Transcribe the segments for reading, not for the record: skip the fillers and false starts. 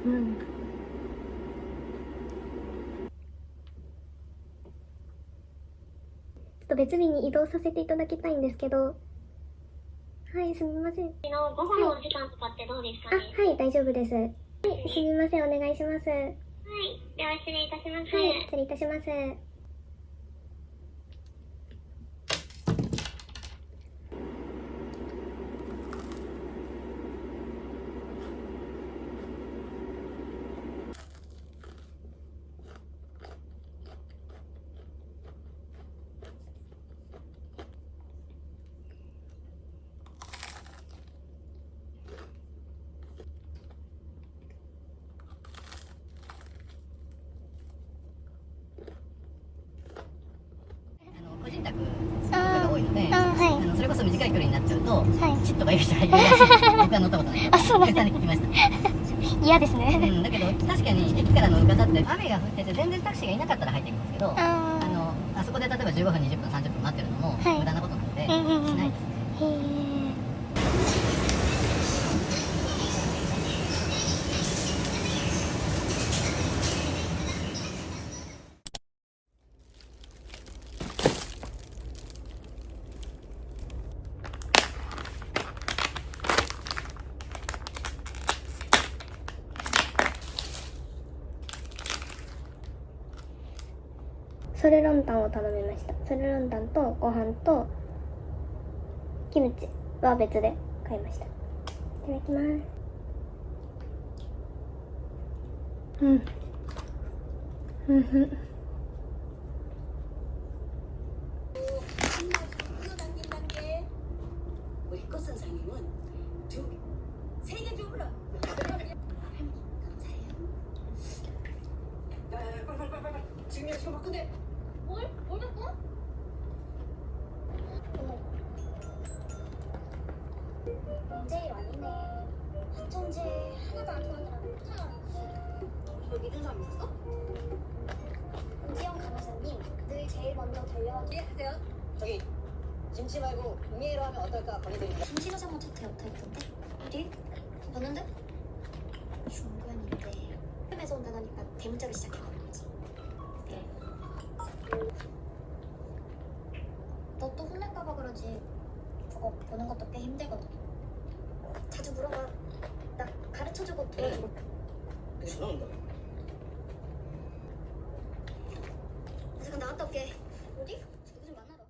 うん。ちょっと別日に移動させていただきたいんですけど。はい、すみません。午後のお時間とかってどうですかね。はい、大丈夫です。はい、すみません、お願いします。はい、では失礼いたします。はい、失礼いたします。個人宅が多いので、はい。それこそ短い距離になっちゃうと、はいチッとかいう人がいるらしい。僕は乗ったことない。あ、そうなんだ。お客さんに聞きました。嫌ですね。だけど確かに駅からの方って雨が降ってて全然タクシーがいなかったら入っていきますけど、あそこで例えば15分20分30分待ってるのも無駄なことなので、しないですね。へー。ソルロンタンを頼みました。ソルロンタンとご飯とキムチは別で買いました。いただきます。うん。うんふん。문제일 아니네. 어쩐지 하나도 안 통하더라고. 너 믿은 사람 있었어? 은지영 간호사님, 늘 제일 먼저 달려와줘. 예, 하세요. 저기 김치 말고 음미로 하면 어떨까 건의드립니다. 김치 화장 모차트 옅어있던데? 어디? 봤는데? 중간인데 홈에서 온다니까 대문자를 시작해가는 거지. 너 또 혼날까봐 그러지. 그거 보는 것도 꽤 힘들거든. 자주 물어봐. 나 가르쳐주고 도와주고. 누구 전화 온다. 잠깐 나갔다 올게. 어디? 누구 좀 만나러.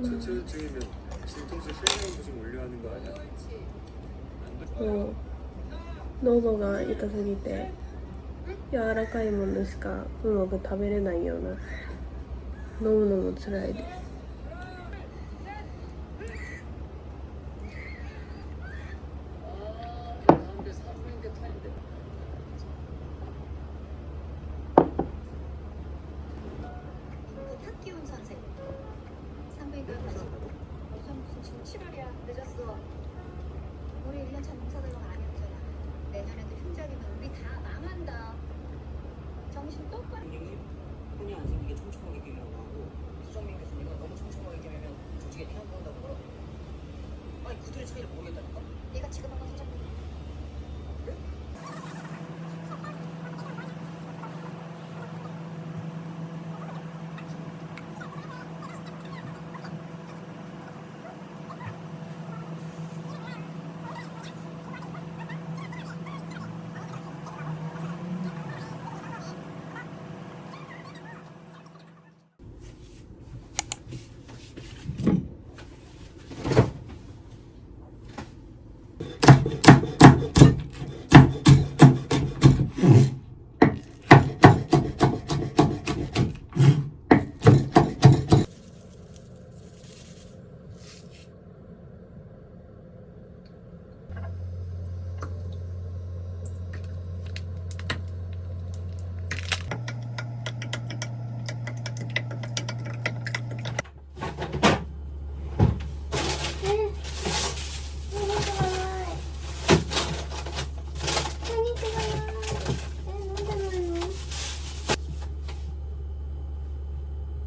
전체 중이면 진통제 실명도 좀 올려야 하는 거 아니야? もう喉が痛すぎて柔らかいものしかうまく食べれないような、飲むのも辛いです。학기온 선생 300일까지 무슨 지금 7월이야 늦었어. 우리 1년차 농사들만 아니었잖아. 내년에도 흉작이면 우리 다 망한다. 정신 똑바로. 선생님 혼이 안 생기게 촘촘하게 끼려고 하고 수정민 교수님은 너무 촘촘하게 끼면 조직에 피 안 나온다고 그러더라고요. 아니 그 둘의 차이를 모르겠다니까? 네가 지금 한번 살짝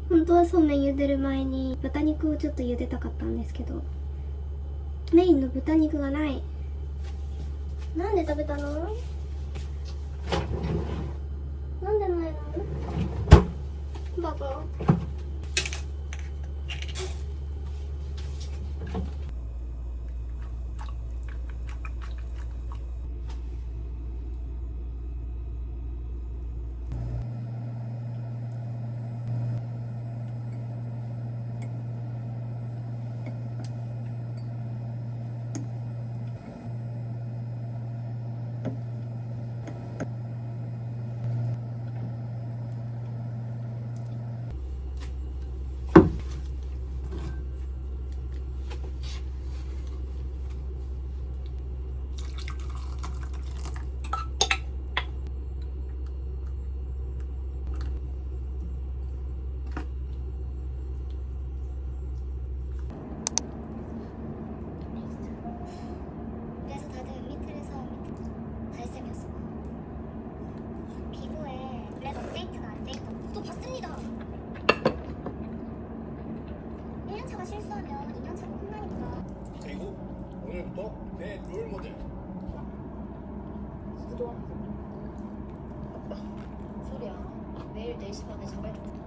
本当はそうめん茹でる前に豚肉をちょっと茹でたかったんですけど、メインの豚肉がない。なんで食べたの？なんでないの？バカ。그래서 다들 밑에서 발색이었어. 피부에 그래서 업데이트가 안 돼 있다. 또 봤습니다. 1년차가 실수하면 2년차가 혼나니까. 그리고 오늘부터 내 롤 모델. 소리야. 매일 4시 반에 자발 좀.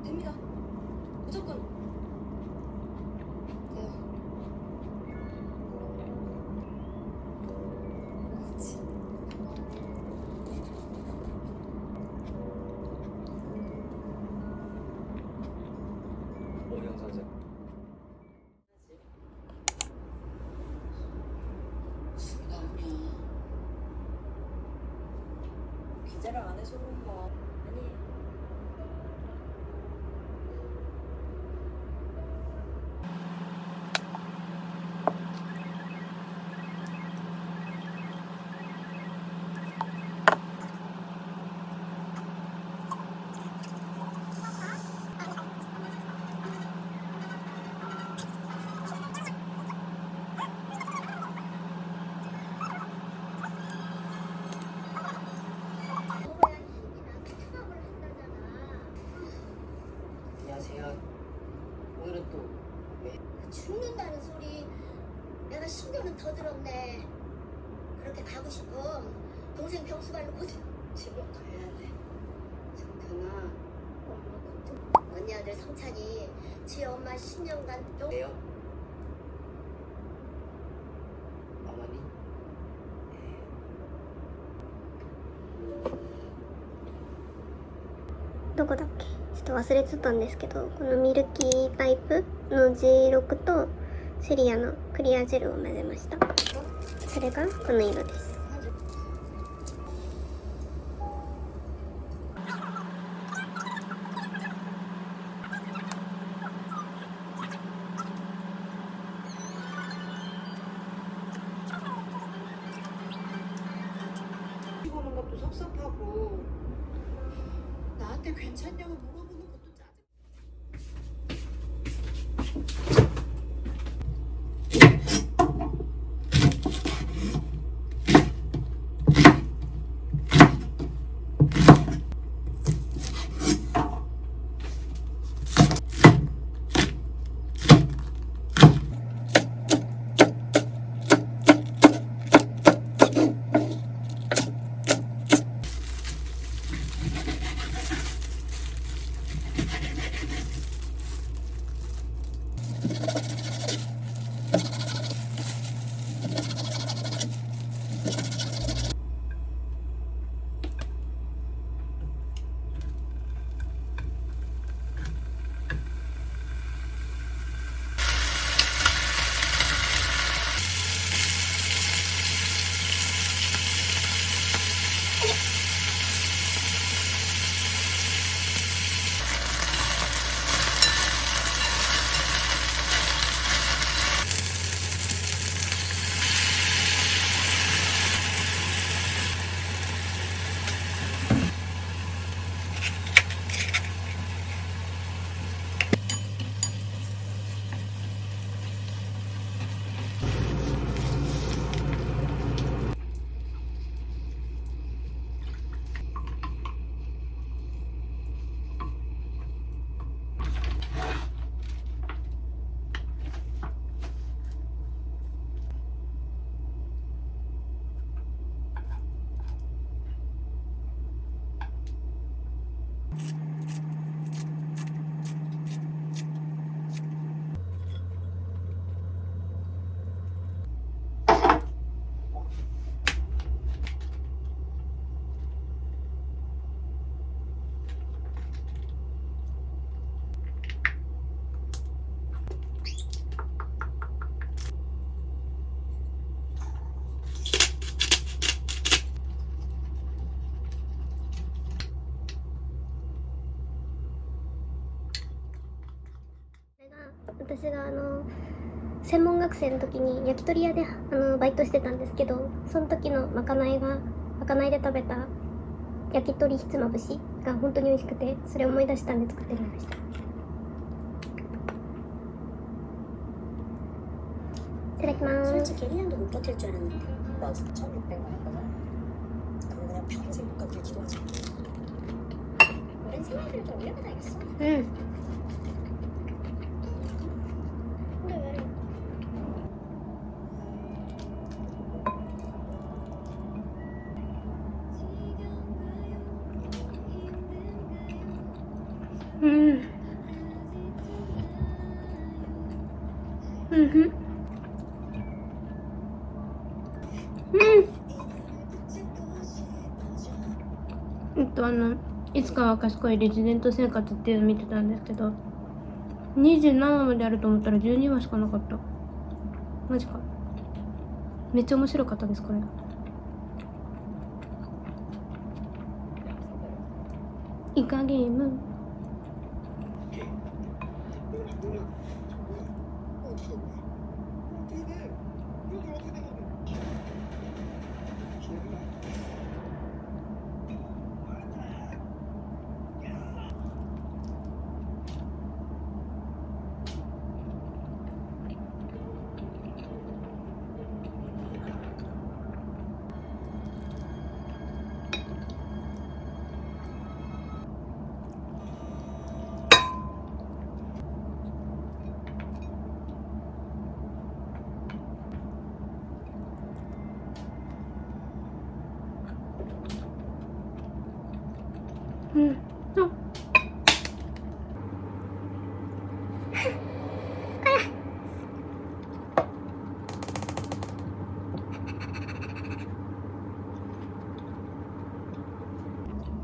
됩니다. 무조건. 돼요. 그렇지. 원영 선생. 무슨 나오냐? 기자를 안 해서 그런가? 아니. 안녕하세요. 오늘은 또 왜? 죽는다는 소리 내가 10년은 더 들었네. 그렇게 가고 싶어. 동생 병수발로 고생. 집에 가야 돼. 성탄아, 엄마 걱정. 언니 아들 성찬이 지 엄마 10년간 또 왜요? 어머니? どこだっけ、ちょっと忘れてたんですけど、このミルキータイプの G6 とセリアのクリアジェルを混ぜました。それがこの色です。 보는 것도 섭섭하고 나한테 괜찮냐고 물어보는 것도 짜증. 私が専門学生の時に焼き鳥屋でバイトしてたんですけど、その時のまかないで食べた焼き鳥ひつまぶしが本当に美味しくて、それを思い出したんで作ってみました。いただきます。 솔직히 1년도 못 버틸 줄 알았는데 맞아 1600만 했거든. 그거 그냥 평생 못 갚길 기도하자. 우린 생활비를 좀 올려받아야겠어. 응. 근데 왜?いつかは賢いレジデント生活っていうの見てたんですけど、27話まであると思ったら12話しかなかった。マジか。めっちゃ面白かったですこれ。イカゲーム。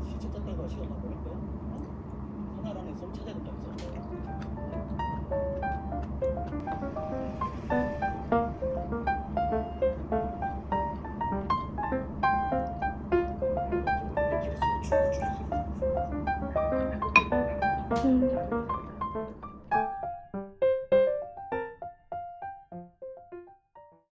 실제 땄다가 시간 다 버릴 거야? 하나라는 썸 찾아야 된다면서. 음.